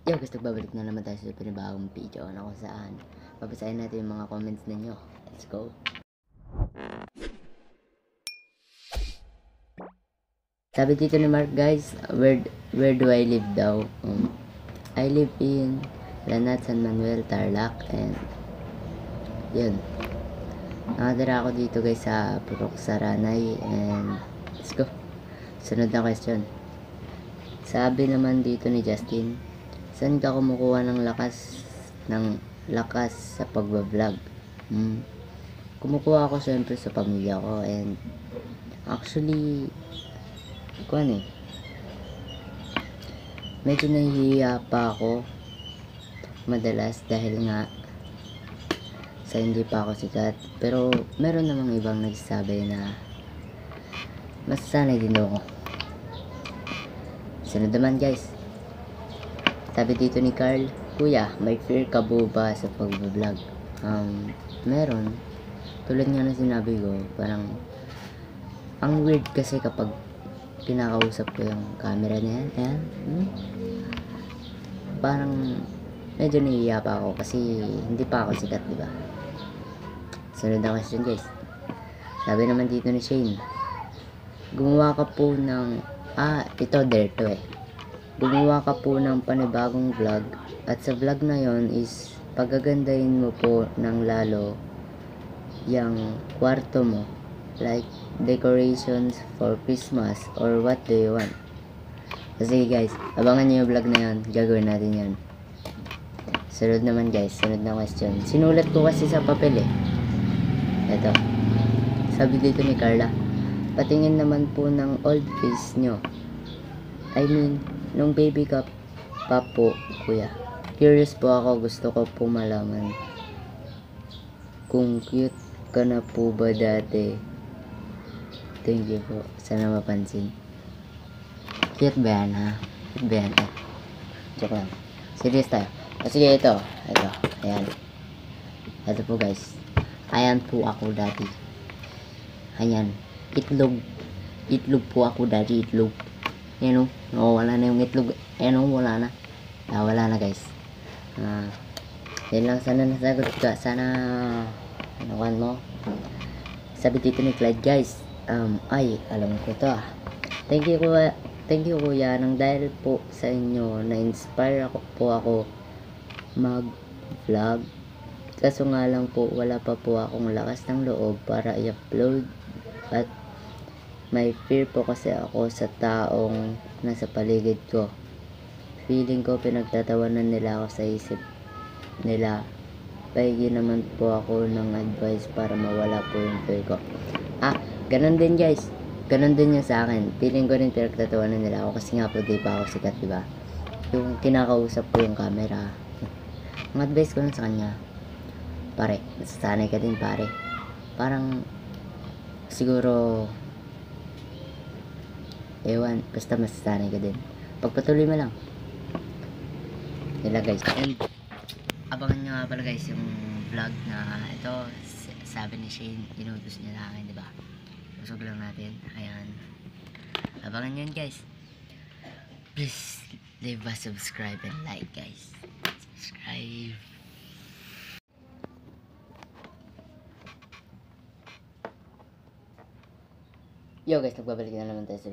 Yo guys, nagbabalik na naman tayo sa panibagong video na kung saan babasahin natin yung mga comments ninyo. Let's go! Sabi dito ni Mark, guys, where do I live daw? I live in Lanat, San Manuel, Tarlac, and yun. Nakatira ako dito guys sa Purok Saranay, and let's go! Sunod na question. Sabi naman dito ni Justin, saan ka kumukuha ng lakas sa pagbablog? Kumukuha ako syempre sa pamilya ko, and actually medyo nahihiya pa ako madalas dahil nga sa hindi pa ako sikat, pero meron namang ibang nagsasabi na masasanay din ako. Sunod naman guys, sabi dito ni Carl, kuya, may fear ka ba sa pagbablog? Meron. Tulad nga na sinabi ko, parang ang weird kasi kapag kinakausap ko yung camera niya. Ayan. Parang medyo nahihiya pa ako kasi hindi pa ako sikat, diba? Sunod na question guys. Sabi naman dito ni Shane, gumawa ka po ng ito dare to gumawa ka po ng panibagong vlog, at sa vlog na yon is pagagandahin mo po ng lalo yung kwarto mo, like decorations for Christmas, or what do you want? Sige guys, abangan nyo yung vlog na yon, gagawin natin yan. Sunod naman guys, sunod na question. Sinulat ko kasi sa papel Ito, sabi dito ni Carla, patingin naman po ng old face nyo. I mean, nung baby ka pa po, kuya. Curious po ako, gusto ko po malaman kung cute ka na po ba dati. Thank you po, sana mapansin. Cute ba yan, ha? Cute ba yan? Joke lang. Serious tayo. Sige, ito, ayan. Ito po guys, ayan po ako dati. Ayan, itlog po ako dati, itlog. Ayan wala na yung itlog. Ayan wala na. Wala na guys. Yan lang, sana nasagot ka. Sana nakuhan mo. Sabi dito ni Clyde guys, ay alam ko to thank you kuya, nang dahil po sa inyo na inspire ako mag vlog, kaso nga lang po wala pa po akong lakas ng loob para i-upload, at may fear po kasi ako sa taong nasa paligid ko. Feeling ko pinagtatawanan nila ako sa isip nila. Pahingi naman po ako ng advice para mawala po yung fear ko. Ganun din guys. Ganun din yung sa akin. Feeling ko rin pinagtatawanan nila ako kasi nga po di pa ako sikat, diba? Yung kinakausap ko yung camera. Ang advice ko lang sa kanya, pare, nasasanay ka din pare. Parang siguro ewan, basta masasanay ka din. Pagpatuloy mo lang. Nila guys. And abangan nyo nga pala guys yung vlog na ito. Sabi ni Shane, inutos niya sa akin, diba? Usog lang natin. Ayan. Abangan nyo yun guys. Please leave a subscribe and like guys. Subscribe. Yo guys, nagbabalik na naman tayo sa